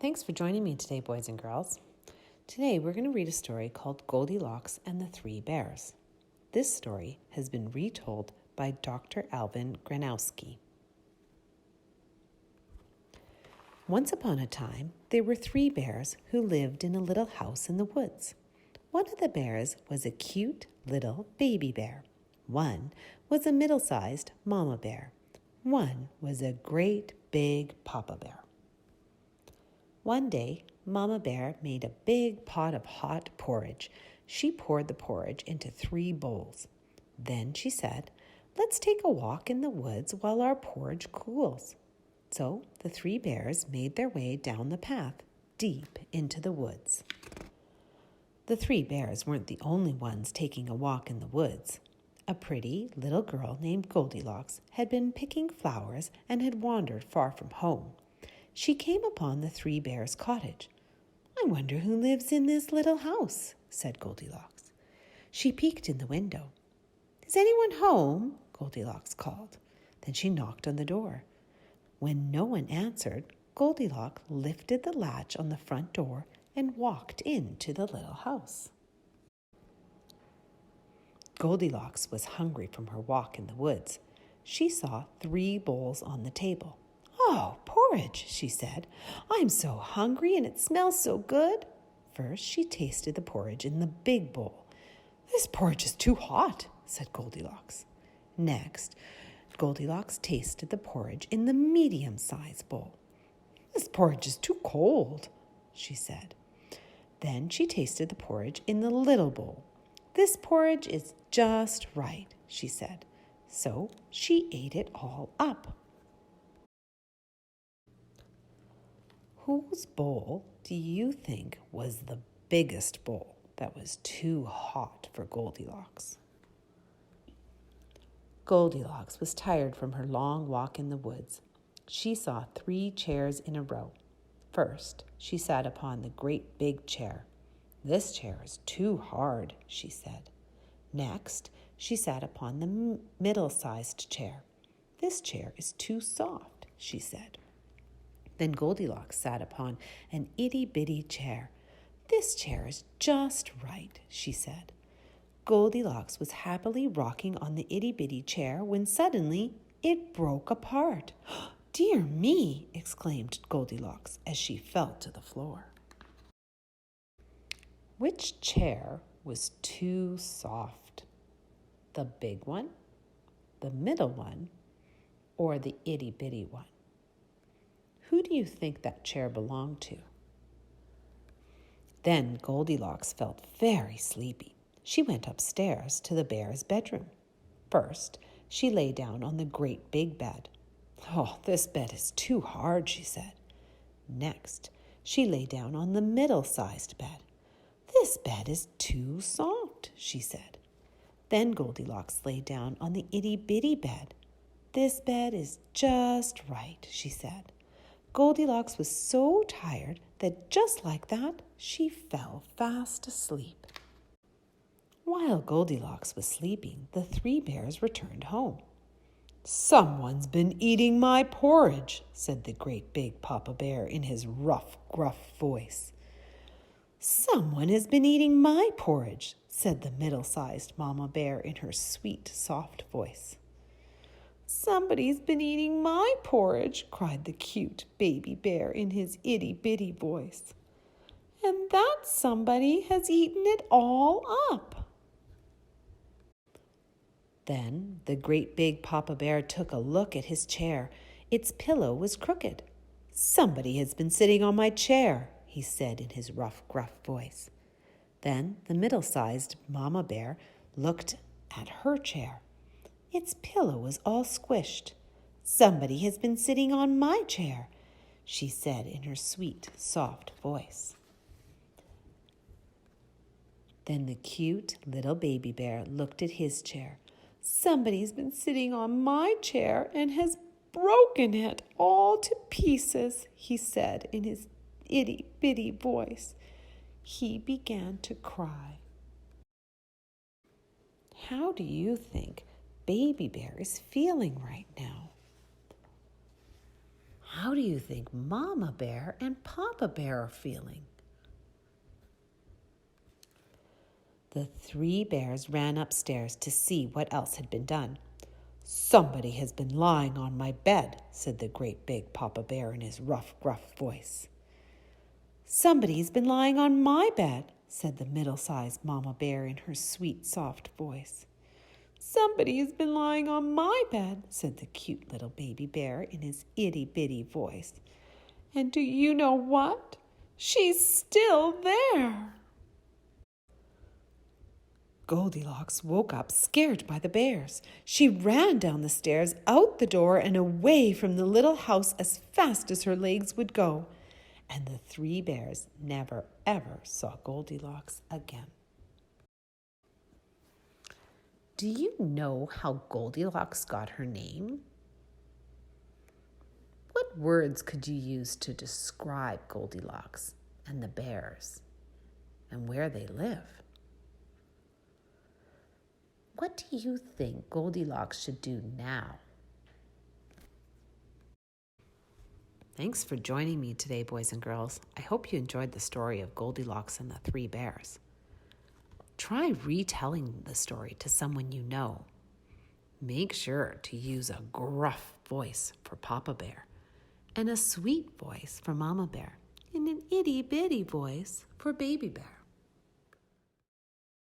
Thanks for joining me today, boys and girls. Today we're going to read a story called Goldilocks and the Three Bears. This story has been retold by Dr. Alvin Granowsky. Once upon a time, there were three bears who lived in a little house in the woods. One of the bears was a cute little baby bear. One was a middle-sized mama bear. One was a great big papa bear. One day, Mama Bear made a big pot of hot porridge. She poured the porridge into 3 bowls. Then she said, "Let's take a walk in the woods while our porridge cools." So the 3 bears made their way down the path, deep into the woods. The 3 bears weren't the only ones taking a walk in the woods. A pretty little girl named Goldilocks had been picking flowers and had wandered far from home. She came upon the 3 bears' cottage. "I wonder who lives in this little house," said Goldilocks. She peeked in the window. "Is anyone home?" Goldilocks called. Then she knocked on the door. When no one answered, Goldilocks lifted the latch on the front door and walked into the little house. Goldilocks was hungry from her walk in the woods. She saw 3 bowls on the table. "Oh, porridge," she said. "I'm so hungry and it smells so good." First, she tasted the porridge in the big bowl. "This porridge is too hot," said Goldilocks. Next, Goldilocks tasted the porridge in the medium-sized bowl. "This porridge is too cold," she said. Then she tasted the porridge in the little bowl. "This porridge is just right," she said. So she ate it all up. Whose bowl do you think was the biggest bowl that was too hot for Goldilocks? Goldilocks was tired from her long walk in the woods. She saw 3 chairs in a row. First, she sat upon the great big chair. "This chair is too hard," she said. Next, she sat upon the middle-sized chair. "This chair is too soft," she said. Then Goldilocks sat upon an itty-bitty chair. "This chair is just right," she said. Goldilocks was happily rocking on the itty-bitty chair when suddenly it broke apart. "Dear me!" exclaimed Goldilocks as she fell to the floor. Which chair was too soft? The big one, the middle one, or the itty-bitty one? Who do you think that chair belonged to? Then Goldilocks felt very sleepy. She went upstairs to the bear's bedroom. First, she lay down on the great big bed. "Oh, this bed is too hard," she said. Next, she lay down on the middle-sized bed. "This bed is too soft," she said. Then Goldilocks lay down on the itty-bitty bed. "This bed is just right," she said. Goldilocks was so tired that just like that, she fell fast asleep. While Goldilocks was sleeping, the 3 bears returned home. "Someone's been eating my porridge," said the great big papa bear in his rough, gruff voice. "Someone has been eating my porridge," said the middle-sized mama bear in her sweet, soft voice. "Somebody's been eating my porridge," cried the cute baby bear in his itty-bitty voice. "And that somebody has eaten it all up." Then the great big papa bear took a look at his chair. Its pillow was crooked. "Somebody has been sitting on my chair," he said in his rough, gruff voice. Then the middle-sized mama bear looked at her chair. Its pillow was all squished. "Somebody has been sitting on my chair," she said in her sweet, soft voice. Then the cute little baby bear looked at his chair. "Somebody's been sitting on my chair and has broken it all to pieces," he said in his itty-bitty voice. He began to cry. How do you think Baby Bear is feeling right now? How do you think Mama Bear and Papa Bear are feeling? The three bears ran upstairs to see what else had been done. "Somebody has been lying on my bed," said the great big Papa Bear in his rough, gruff voice. "Somebody's been lying on my bed," said the middle-sized Mama Bear in her sweet, soft voice. "Somebody has been lying on my bed," said the cute little baby bear in his itty-bitty voice. "And do you know what? She's still there." Goldilocks woke up scared by the bears. She ran down the stairs, out the door, and away from the little house as fast as her legs would go. And the three bears never, ever saw Goldilocks again. Do you know how Goldilocks got her name? What words could you use to describe Goldilocks and the bears and where they live? What do you think Goldilocks should do now? Thanks for joining me today, boys and girls. I hope you enjoyed the story of Goldilocks and the three bears. Try retelling the story to someone you know. Make sure to use a gruff voice for Papa Bear and a sweet voice for Mama Bear and an itty-bitty voice for Baby Bear.